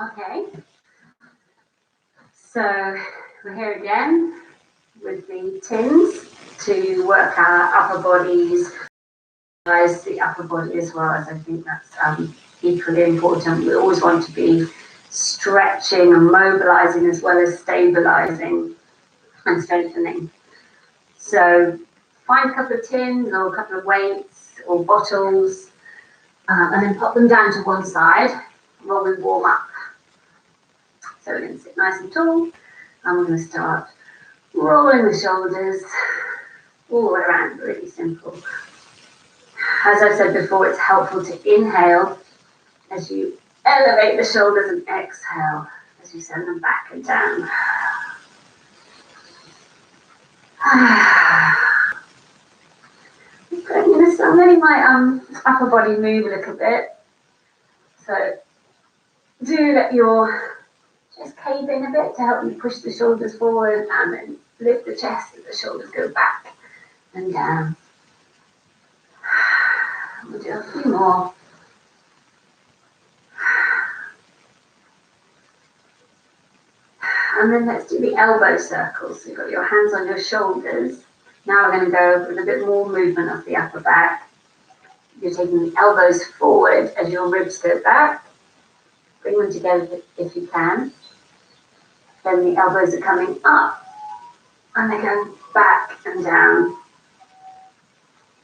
Okay, so we're here again with the tins to work our upper bodies, the upper body as well, as I think that's equally important. We always want to be stretching and mobilizing as well as stabilizing and strengthening. So find a couple of tins or a couple of weights or bottles and then pop them down to one side while we warm up. So we're going to sit nice and tall, and we're going to start rolling the shoulders all the way around, really simple. As I said before, it's helpful to inhale as you elevate the shoulders and exhale as you send them back and down. I'm letting my upper body move a little bit. So do let your chest cave in a bit to help you push the shoulders forward, and then lift the chest as the shoulders go back and down. We'll do a few more. And then let's do the elbow circles. So you've got your hands on your shoulders. Now we're going to go with a bit more movement of the upper back. You're taking the elbows forward as your ribs go back. Bring them together if you can. Then the elbows are coming up and they're going back and down.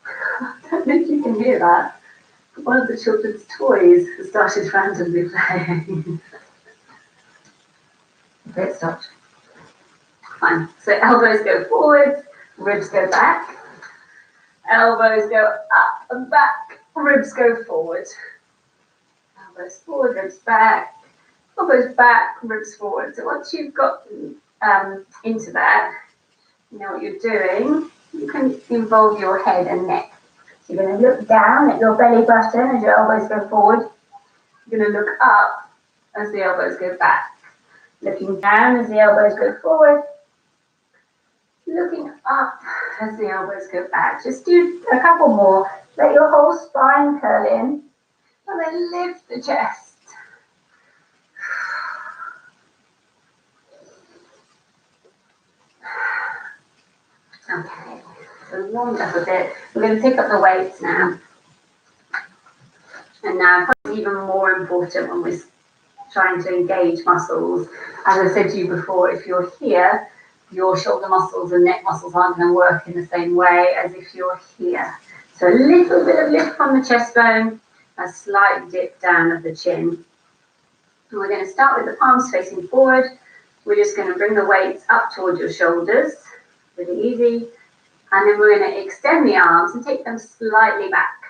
I don't know if you can hear that. One of the children's toys has started randomly playing. Okay, it stopped. Fine. So elbows go forward, ribs go back. Elbows go up and back, ribs go forward. Elbows forward, ribs back. Elbows back, ribs forward. So once you've got into that, you know what you're doing, you can involve your head and neck. So you're going to look down at your belly button as your elbows go forward. You're going to look up as the elbows go back. Looking down as the elbows go forward. Looking up as the elbows go back. Just do a couple more. Let your whole spine curl in. And then lift the chest. Okay, so warmed up a bit. We're going to pick up the weights now. And now, probably even more important when we're trying to engage muscles. As I said to you before, if you're here, your shoulder muscles and neck muscles aren't going to work in the same way as if you're here. So a little bit of lift from the chest bone, a slight dip down of the chin. And we're going to start with the palms facing forward. We're just going to bring the weights up towards your shoulders, really easy. And then we're going to extend the arms and take them slightly back.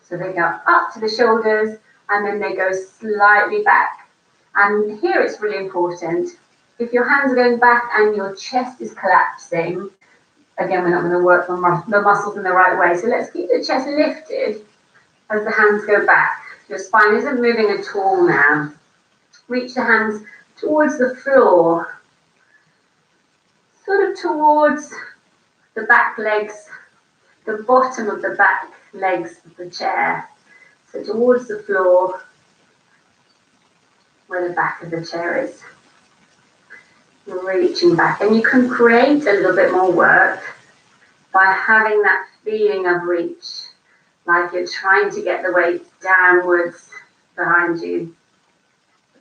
So they go up to the shoulders and then they go slightly back. And here it's really important. If your hands are going back and your chest is collapsing, again, we're not going to work the muscles in the right way. So let's keep the chest lifted as the hands go back. Your spine isn't moving at all now. Reach the hands towards the floor, sort of towards the back legs, the bottom of the back legs of the chair. So towards the floor, where the back of the chair is. Reaching back, and you can create a little bit more work by having that feeling of reach, like you're trying to get the weight downwards behind you.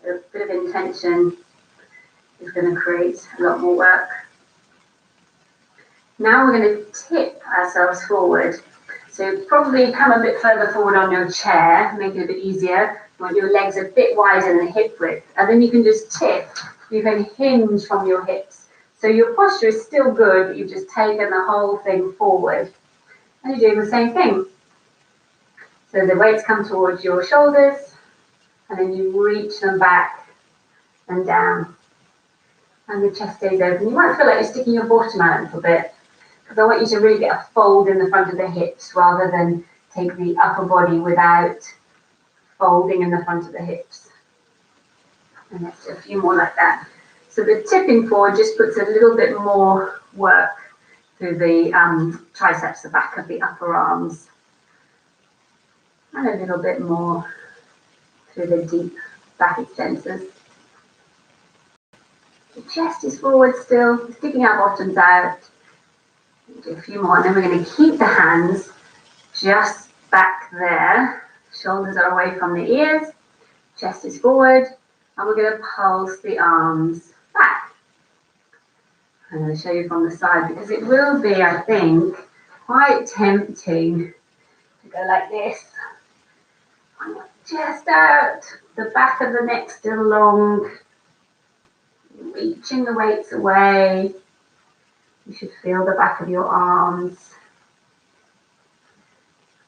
A bit of intention is going to create a lot more work. Now we're going to tip ourselves forward. So probably come a bit further forward on your chair, make it a bit easier. You want your legs a bit wider than the hip width, and then you can just tip. You can hinge from your hips. So your posture is still good, but you've just taken the whole thing forward. And you're doing the same thing. So the weights come towards your shoulders, and then you reach them back and down. And the chest stays open. You might feel like you're sticking your bottom out a little bit, because I want you to really get a fold in the front of the hips rather than take the upper body without folding in the front of the hips. And let's do a few more like that. So the tipping forward just puts a little bit more work through the triceps, the back of the upper arms. And a little bit more through the deep back extensors. The chest is forward still, sticking our bottoms out. We'll do a few more, and then we're going to keep the hands just back there. Shoulders are away from the ears, chest is forward, and we're going to pulse the arms back. I'm going to show you from the side because it will be, I think, quite tempting to go like this. Chest out, the back of the neck still long, reaching the weights away. You should feel the back of your arms.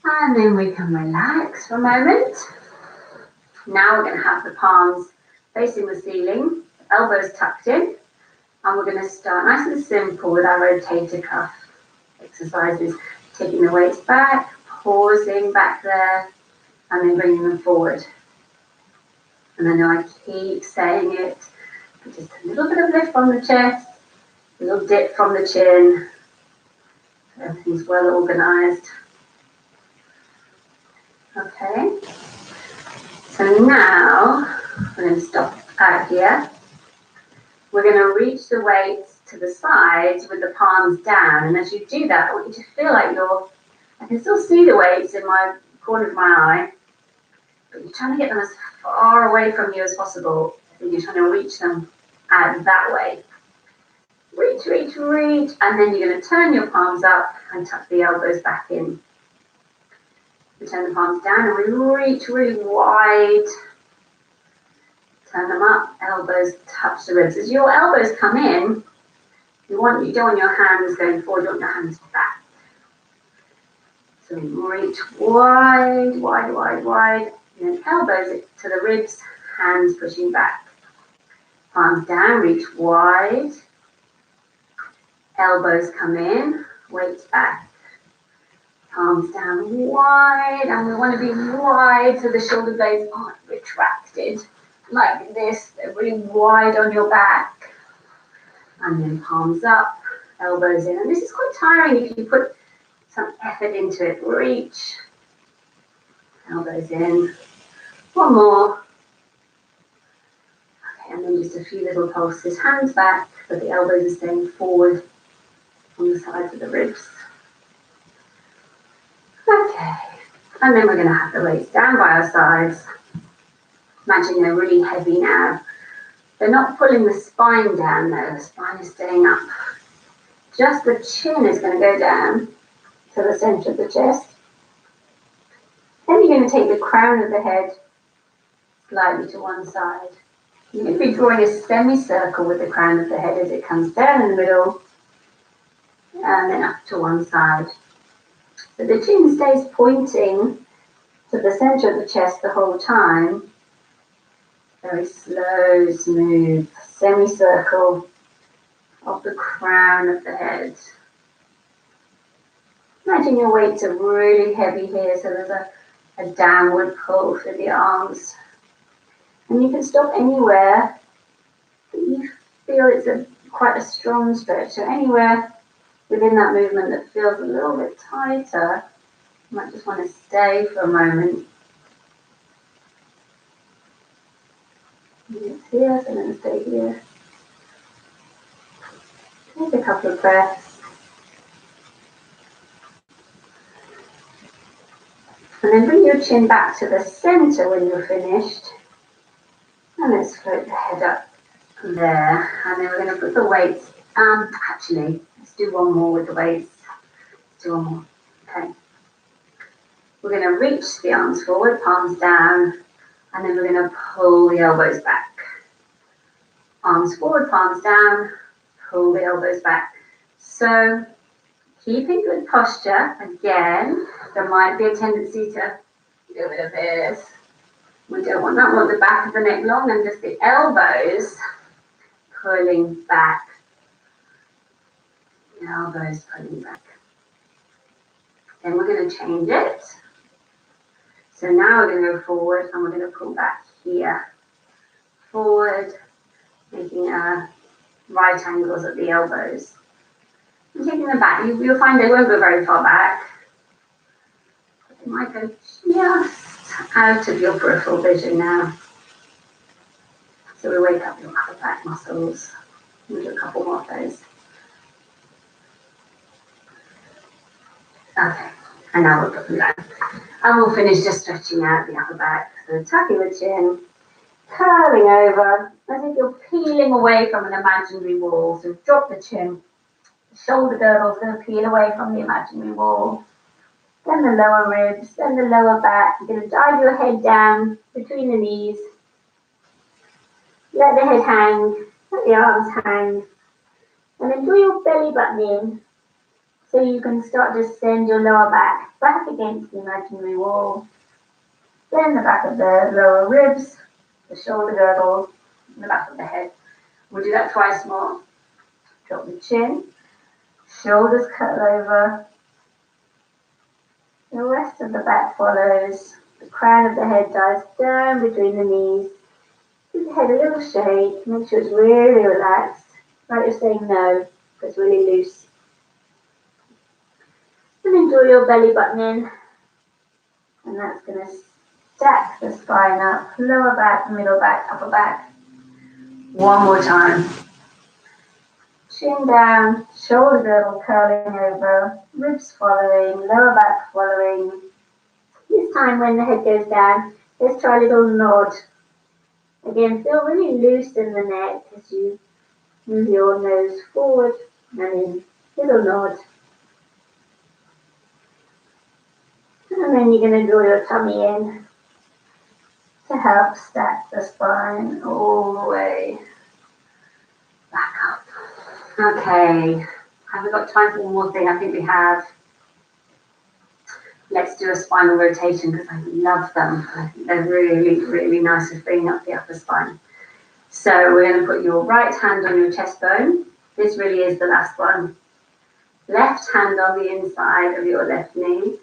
And then we can relax for a moment. Now we're going to have the palms facing the ceiling, elbows tucked in, and we're going to start nice and simple with our rotator cuff exercises, taking the weights back, pausing back there, and then bringing them forward. And I know I keep saying it, but just a little bit of lift from the chest, a little dip from the chin, so everything's well organized. Okay, so now we're going to stop out here. We're going to reach the weights to the sides with the palms down, and as you do that, I want you to feel like I can still see the weights in my corner of my eye, but you're trying to get them as far away from you as possible. I think you're trying to reach them out that way. Reach, reach, reach, and then you're going to turn your palms up and tuck the elbows back in. We turn the palms down and we reach really wide. Turn them up, elbows touch the ribs. As your elbows come in, you don't want your hands going forward, you want your hands back. So reach wide, wide, wide, wide. And then elbows to the ribs, hands pushing back. Palms down, reach wide. Elbows come in, weights back. Palms down wide, and we want to be wide so the shoulder blades aren't retracted like this. They're really wide on your back. And then palms up, elbows in. And this is quite tiring if you put some effort into it. Reach, elbows in. One more. Okay, and then just a few little pulses. Hands back, but the elbows are staying forward on the sides of the ribs. Okay, and then we're going to have the weights down by our sides. Imagine they're really heavy now. They're not pulling the spine down though, the spine is staying up. Just the chin is going to go down to the center of the chest. Then you're going to take the crown of the head slightly to one side. You're going to be drawing a semicircle with the crown of the head as it comes down in the middle and then up to one side. So the chin stays pointing to the center of the chest the whole time. Very slow, smooth semicircle of the crown of the head. Imagine your weights are really heavy here, so there's a downward pull through the arms. And you can stop anywhere that you feel it's quite a strong stretch. So anywhere within that movement that feels a little bit tighter, you might just want to stay for a moment. It's here, so I'm going to stay here. Take a couple of breaths. And then bring your chin back to the center when you're finished. And let's float the head up there. And then we're going to put the weights. Actually, let's do one more with the weights. Let's do one more. Okay. We're going to reach the arms forward, palms down, and then we're going to pull the elbows back. Arms forward, palms down, pull the elbows back. So keeping good posture. Again, there might be a tendency to do a bit of this. We don't want that. We want the back of the neck long and just the elbows pulling back. The elbows pulling back. Then we're going to change it. So now we're going to go forward and we're going to pull back here. Forward, making right angles at the elbows. And taking them back. You'll find they won't go very far back. But they might go just out of your peripheral vision now. So we wake up your upper back muscles. We'll do a couple more of those. Okay, and now we'll put them down. And we'll finish just stretching out the upper back. So tucking the chin, curling over, as if you're peeling away from an imaginary wall. So drop the chin, the shoulder girdle's going to peel away from the imaginary wall. Then the lower ribs, then the lower back. You're going to dive your head down between the knees. Let the head hang, let the arms hang. And then draw your belly button in so you can start to send your lower back against the imaginary wall. Then the back of the lower ribs, the shoulder girdle, and the back of the head. We'll do that twice more. Drop the chin, shoulders curl over. The rest of the back follows. The crown of the head dives down between the knees. Give the head a little shake. Make sure it's really relaxed. Like you're saying no, but it's really loose. And then draw your belly button in. And that's going to stack the spine up. Lower back, middle back, upper back. One more time. Chin down, shoulder girdle curling over, ribs following, lower back following. This time when the head goes down, let's try a little nod. Again, feel really loose in the neck as you move your nose forward and in. Little nod. And then you're going to draw your tummy in to help stack the spine all the way back up. Okay, have we got time for one more thing? I think we have. Let's do a spinal rotation because I love them. I think they're really, really nice for freeing up the upper spine. So we're going to put your right hand on your chest bone. This really is the last one. Left hand on the inside of your left knee.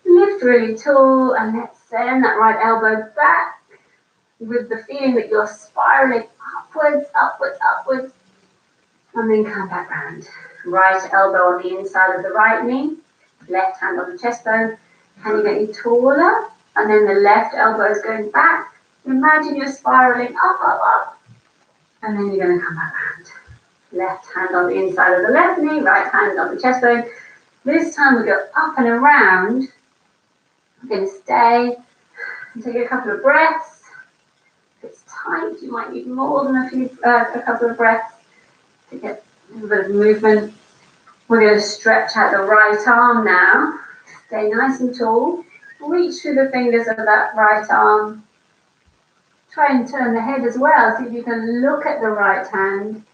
Lift really tall and let's send that right elbow back with the feeling that you're spiraling upwards, upwards, upwards. And then come back round. Right elbow on the inside of the right knee. Left hand on the chest bone. Can you get any taller? And then the left elbow is going back. Imagine you're spiraling up, up, up. And then you're going to come back round. Left hand on the inside of the left knee. Right hand on the chest bone. This time we go up and around. You're going to stay and take a couple of breaths. If it's tight, you might need more than a couple of breaths to get a little bit of movement. We're going to stretch out the right arm now. Stay nice and tall. Reach through the fingers of that right arm. Try and turn the head as well. See if you can look at the right hand.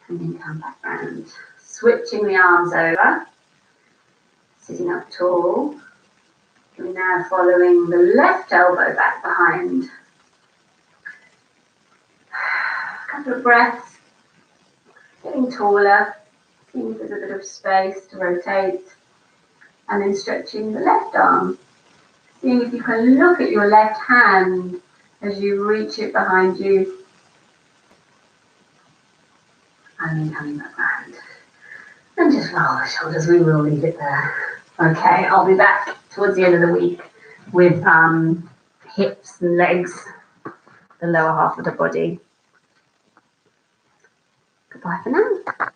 And then come back round. Switching the arms over. Sitting up tall. We're now following the left elbow back behind. A couple of breaths. Getting taller. Seeing if there's a bit of space to rotate. And then stretching the left arm. Seeing if you can look at your left hand as you reach it behind you. And then coming back round. And just roll the shoulders. We will leave it there. Okay, I'll be back towards the end of the week with hips and legs, the lower half of the body. Goodbye for now.